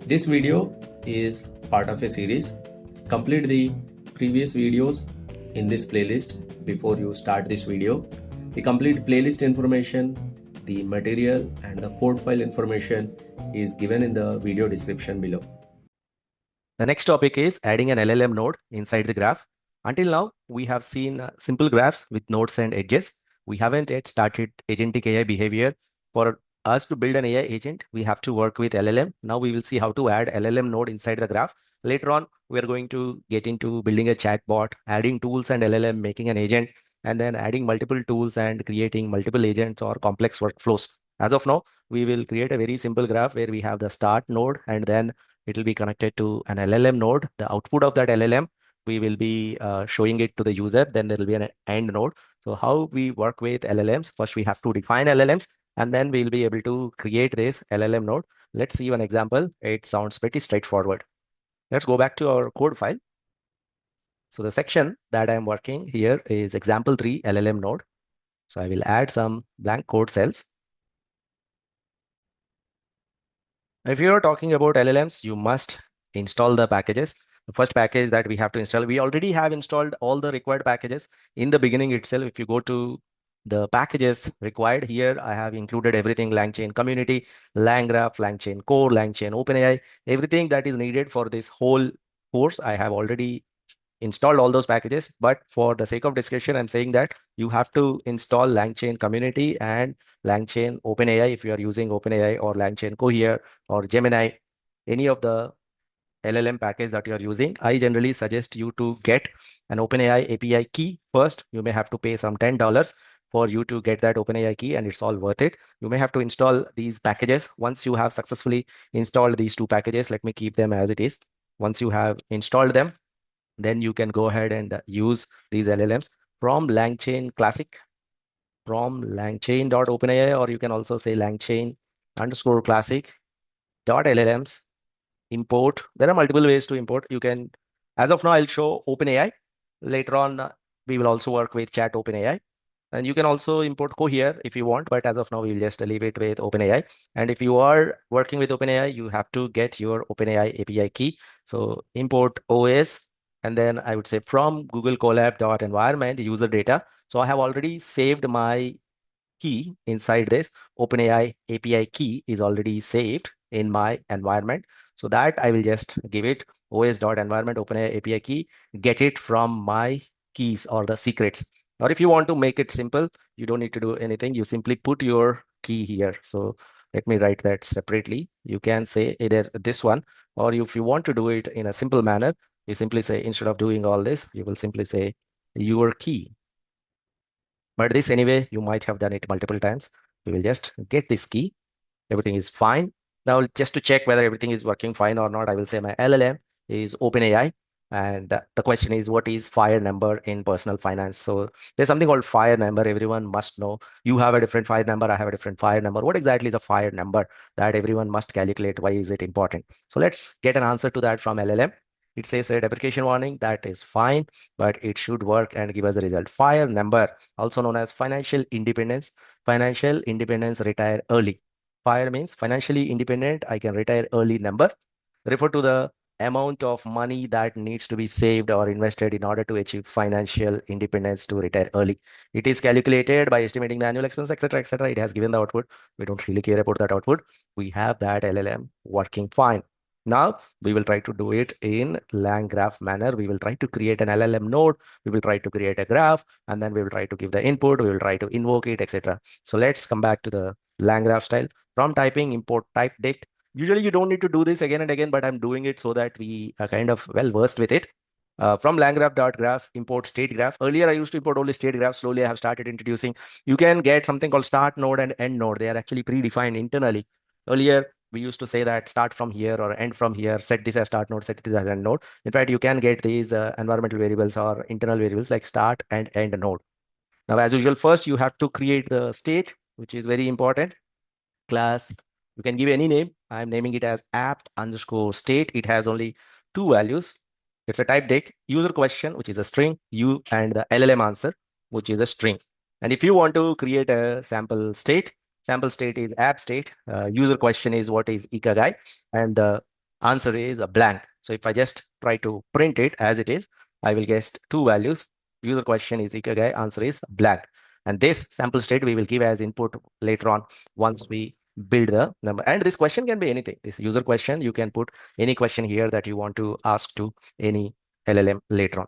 This video is part of a series. Complete the previous videos in this playlist before you start this video. The complete playlist information, the material and the code file information is given in the video description below. The next topic is adding an LLM node inside the graph. Until now, we have seen simple graphs with nodes and edges. We haven't yet started agentic AI behavior. For us to build an AI agent, we have to work with LLM. Now we will see how to add LLM node inside the graph. Later on, we are going to get into building a chatbot, adding tools and LLM, making an agent, and then adding multiple tools and creating multiple agents or complex workflows. As of now, we will create a very simple graph where we have the start node and then it will be connected to an LLM node. The output of that LLM, we will be showing it to the user. Then there will be an end node. So how we work with LLMs, first we have to define LLMs, and then we'll be able to create this LLM node. Let's see one example. It sounds pretty straightforward. Let's go back to our code file. So the section that I'm working here is example 3 LLM node. So I will add some blank code cells. If you are talking about LLMs, you must install the packages. The first package that we have to install, we already have installed all the required packages in the beginning itself. If you go to the packages required here, I have included everything: LangChain community, LangGraph, LangChain core, LangChain OpenAI, everything that is needed for this whole course. I have already installed all those packages, but for the sake of discussion, I'm saying that you have to install LangChain community and LangChain OpenAI if you are using OpenAI or LangChain Cohere or Gemini, any of the LLM package that you are using. I generally suggest you to get an OpenAI API key first. You may have to pay some $10 for you to get that OpenAI key, and it's all worth it. You may have to install these packages. Once you have successfully installed these two packages, let me keep them as it is. Once you have installed them, then you can go ahead and use these LLMs from LangChain Classic, from LangChain.OpenAI, or you can also say LangChain_Classic.LLMs. Import. There are multiple ways to import. You can, as of now, I'll show OpenAI. Later on, we will also work with Chat OpenAI. And you can also import Cohere if you want, but as of now, we'll just leave it with OpenAI. And if you are working with OpenAI, you have to get your OpenAI API key. So import OS, and then I would say from Google Colab.environment user data. So I have already saved my key inside this. OpenAI API key is already saved in my environment. So that I will just give it os.environment OpenAI API key, get it from my keys or the secrets. Or if you want to make it simple, you don't need to do anything. You simply put your key here. So let me write that separately. You can say either this one, or if you want to do it in a simple manner, you simply say, instead of doing all this, you will simply say your key. But this anyway, you might have done it multiple times. We will just get this key. Everything is fine. Now, just to check whether everything is working fine or not, I will say my LLM is OpenAI. And the question is, what is FIRE number in personal finance? So there's something called FIRE number. Everyone must know. You have a different FIRE number. I have a different FIRE number. What exactly is a FIRE number that everyone must calculate? Why is it important? So let's get an answer to that from LLM. It says a deprecation warning. That is fine, but it should work and give us the result. FIRE number, also known as financial independence. Financial independence, retire early. FIRE means financially independent, I can retire early number. Refer to the amount of money that needs to be saved or invested in order to achieve financial independence to retire early. It is calculated by estimating the annual expense, etc., etc. It has given the output. We don't really care about that output. We have that LLM working fine. Now we will try to do it in LangGraph manner. We will try to create an LLM node. We will try to create a graph, and then we will try to give the input. We will try to invoke it, etc. So let's come back to the LangGraph style. From typing, import type dict. Usually you don't need to do this again and again, but I'm doing it so that we are kind of well versed with it. From LangGraph.graph, import StateGraph. Earlier, I used to import only StateGraph. Slowly, I have started introducing. You can get something called start node and end node. They are actually predefined internally. Earlier, we used to say that start from here or end from here, set this as start node, set this as end node. In fact, you can get these environmental variables or internal variables like start and end node. Now, as usual, first you have to create the state, which is very important. Class, you can give any name. I'm naming it as app_state. It has only two values. It's a type dict, user question, which is a string, and the LLM answer, which is a string. And if you want to create a sample state is app state. User question is what is Ikagai, and the answer is a blank. So if I just try to print it as it is, I will get two values. User question is ikigai, answer is blank. And this sample state we will give as input later on once we build the number. And this question can be anything. This user question, you can put any question here that you want to ask to any LLM later on.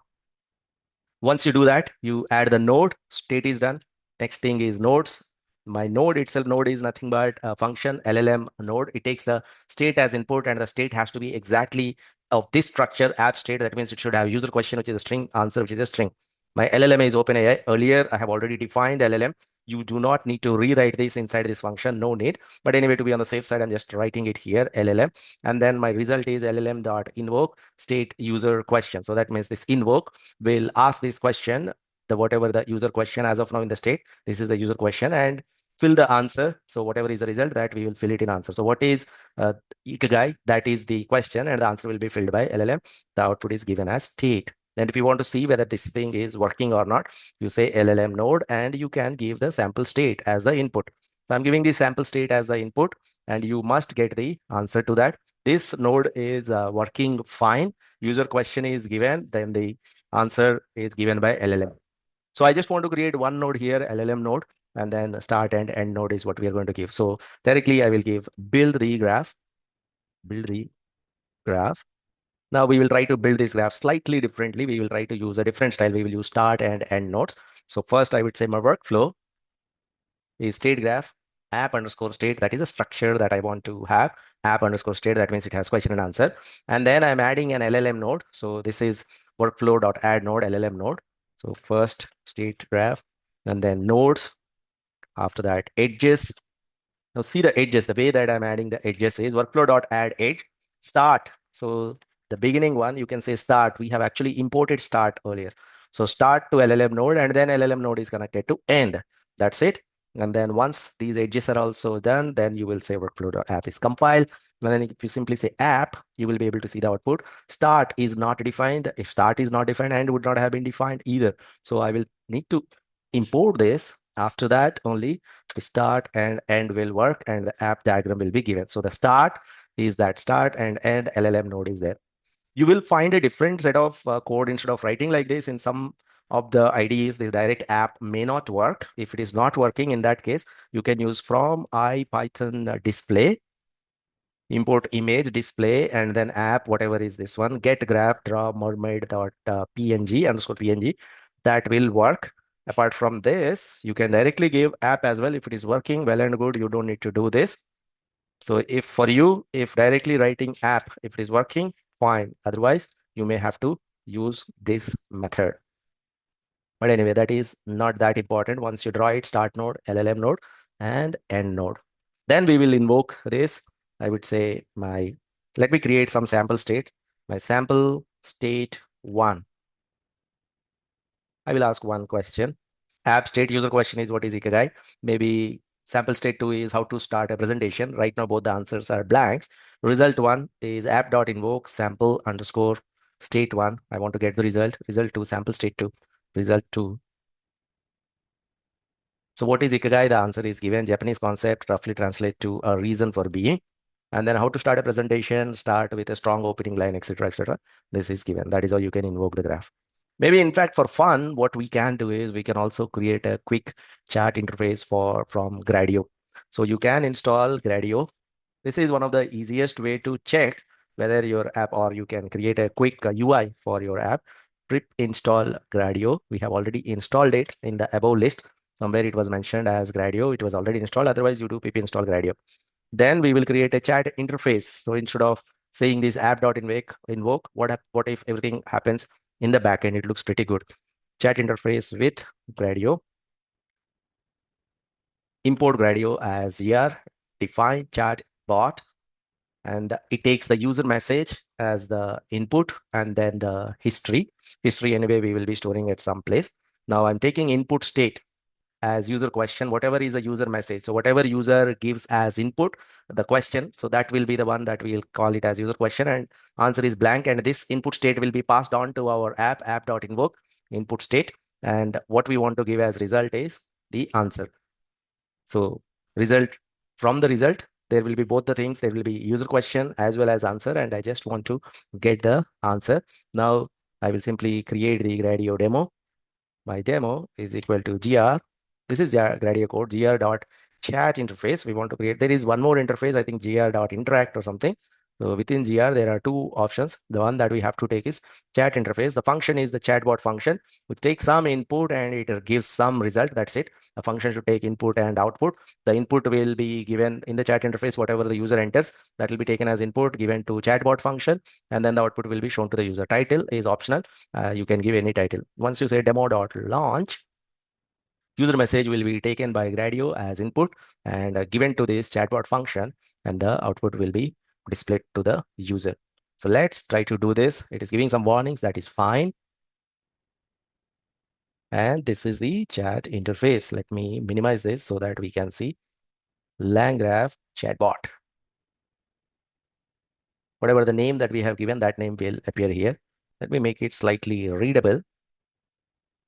Once you do that, you add the node, state is done. Next thing is nodes. My node itself, node is nothing but a function, LLM node. It takes the state as input, and the state has to be exactly of this structure, app state. That means it should have user question, which is a string, answer, which is a string. My LLM is OpenAI. Earlier, I have already defined the LLM. You do not need to rewrite this inside this function, no need. But anyway, to be on the safe side, I'm just writing it here, LLM. And then my result is LLM.invoke state user question. So that means this invoke will ask this question, the whatever the user question as of now in the state, this is the user question, and fill the answer. So whatever is the result, that we will fill it in answer. So what is ikigai? That is the question, and the answer will be filled by LLM. The output is given as state. And if you want to see whether this thing is working or not, you say LLM node, and you can give the sample state as the input. So I'm giving the sample state as the input, and you must get the answer to that. This node is working fine. User question is given, then the answer is given by LLM. So I just want to create one node here, LLM node, and then start and end node is what we are going to give. So directly I will give build the graph. Now we will try to build this graph slightly differently. We will try to use a different style. We will use start and end nodes. So first I would say my workflow is StateGraph app underscore state. That is a structure that I want to have. App underscore state, that means it has question and answer. And then I'm adding an LLM node. So this is workflow.add node, LLM node. So first StateGraph, and then nodes. After that, edges. Now see the edges. The way that I'm adding the edges is workflow.add edge start. So the beginning one, you can say start. We have actually imported start earlier. So start to LLM node, and then LLM node is connected to end. That's it. And then once these edges are also done, then you will say workflow.app is compiled. And then if you simply say app, you will be able to see the output. Start is not defined. If start is not defined, and would not have been defined either. So I will need to import this. After that, only the start and end will work, and the app diagram will be given. So the start is that start, and end LLM node is there. You will find a different set of code instead of writing like this. In some of the IDEs, this direct app may not work. If it is not working, in that case, you can use from IPython display, import image display, and then app, whatever is this one, get graph draw mermaid dot png underscore png. That will work. Apart from this, you can directly give app as well. If it is working well and good, you don't need to do this. So if for you, if directly writing app, if it is working, fine. Otherwise, you may have to use this method. But anyway, that is not that important. Once you draw it, start node, LLM node, and end node. Then we will invoke this. I would say let me create some sample states. My sample state 1. I will ask one question. App state user question is what is ikigai? Maybe sample state 2 is how to start a presentation. Right now, both the answers are blanks. Result 1 is app.invoke sample underscore state 1. I want to get the result. Result 2, sample state 2. Result 2. So what is ikigai? The answer is given. Japanese concept, roughly translate to a reason for being. And then how to start a presentation, start with a strong opening line, etc., etc. This is given. That is how you can invoke the graph. Maybe in fact, for fun, what we can do is we can also create a quick chat interface from Gradio. So you can install Gradio. This is one of the easiest way to check whether your app, or you can create a quick UI for your app. Pip install Gradio. We have already installed it in the above list. Somewhere it was mentioned as Gradio. It was already installed. Otherwise, you do pip install Gradio. Then we will create a chat interface. So instead of saying this app.invoke, what if everything happens in the backend? It looks pretty good. Chat interface with Gradio. Import Gradio as here. Define chat bot. And it takes the user message as the input, and then the history. History, anyway, we will be storing at some place. Now I'm taking input state as user question, whatever is a user message. So whatever user gives as input, the question, so that will be the one that we'll call it as user question, and answer is blank. And this input state will be passed on to our app.invoke input state. And what we want to give as result is the answer. So result, from the result, there will be both the things. There will be user question as well as answer, and I just want to get the answer. Now I will simply create the Gradio demo. My demo is equal to gr. This is Gradio code, gr.chat interface. We want to create, there is one more interface, I think gr.interact or something. So within gr, there are two options. The one that we have to take is chat interface. The function is the chatbot function, which takes some input and it gives some result. That's it. A function should take input and output. The input will be given in the chat interface, whatever the user enters, that will be taken as input given to chatbot function, and then the output will be shown to the user. Title is optional. You can give any title. Once you say demo.launch, user message will be taken by Gradio as input and given to this chatbot function, and the output will be displayed to the user. So let's try to do this. It is giving some warnings. That is fine. And this is the chat interface. Let me minimize this so that we can see LangGraph chatbot. Whatever the name that we have given, that name will appear here. Let me make it slightly readable.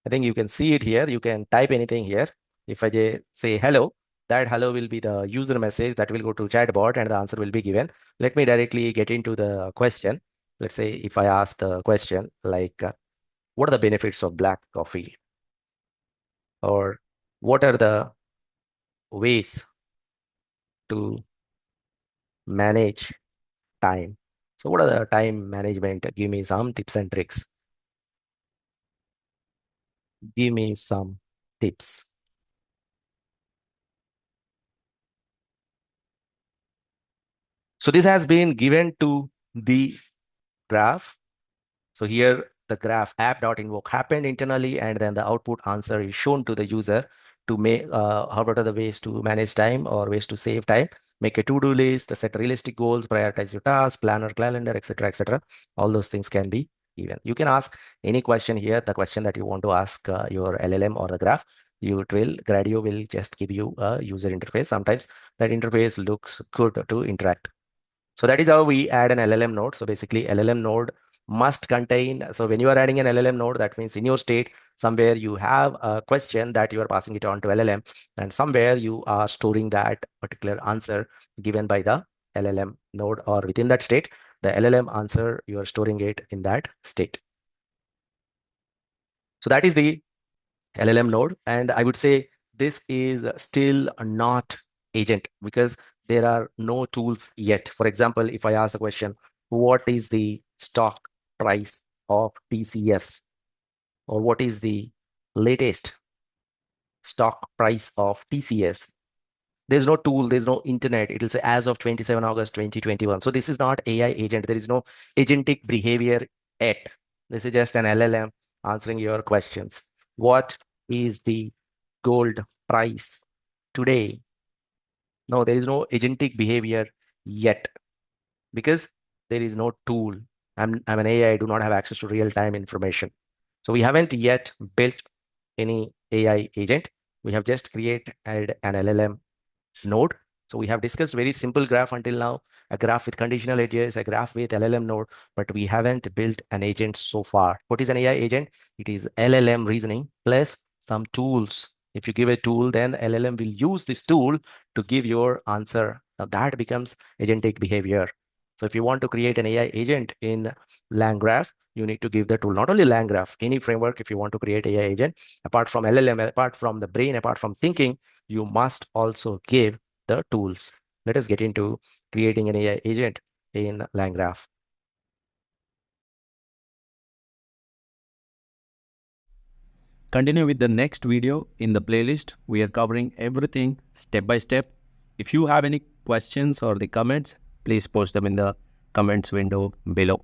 I think you can see it here. You can type anything here. If I say hello, that hello will be the user message that will go to chatbot and the answer will be given. Let me directly get into the question. Let's say if I ask the question like, what are the benefits of black coffee? Or what are the ways to manage time? So what are the time management? Give me some tips and tricks. Give me some tips. So this has been given to the graph. So here the graph app.invoke happened internally, and then the output answer is shown to the user to make how what are the ways to manage time or ways to save time. Make a to-do list, set realistic goals, prioritize your tasks, planner, calendar, etc., etc. All those things can be given. You can ask any question here, the question that you want to ask your LLM or the graph. Gradio will just give you a user interface. Sometimes that interface looks good to interact. So that is how we add an LLM node. So basically LLM node must contain, so when you are adding an LLM node, that means in your state, somewhere you have a question that you are passing it on to LLM, and somewhere you are storing that particular answer given by the LLM node, or within that state, the LLM answer, you are storing it in that state. So that is the LLM node. And I would say this is still not agent because there are no tools yet. For example, if I ask the question, what is the stock price of TCS? Or what is the latest stock price of TCS? There's no tool, there's no internet. It will say as of 27 August 2021. So this is not AI agent. There is no agentic behavior yet. This is just an LLM answering your questions. What is the gold price today? No, there is no agentic behavior yet because there is no tool. I'm an AI, I do not have access to real-time information. So we haven't yet built any AI agent. We have just created an LLM node. So we have discussed very simple graph until now, a graph with conditional edges, a graph with LLM node, but we haven't built an agent so far. What is an AI agent? It is LLM reasoning plus some tools. If you give a tool, then LLM will use this tool to give your answer. Now that becomes agentic behavior. So if you want to create an AI agent in LangGraph, you need to give the tool, not only LangGraph, any framework. If you want to create AI agent, apart from LLM, apart from the brain, apart from thinking, you must also give the tools. Let us get into creating an AI agent in LangGraph. Continue with the next video in the playlist. We are covering everything step by step. If you have any questions or the comments, please post them in the comments window below.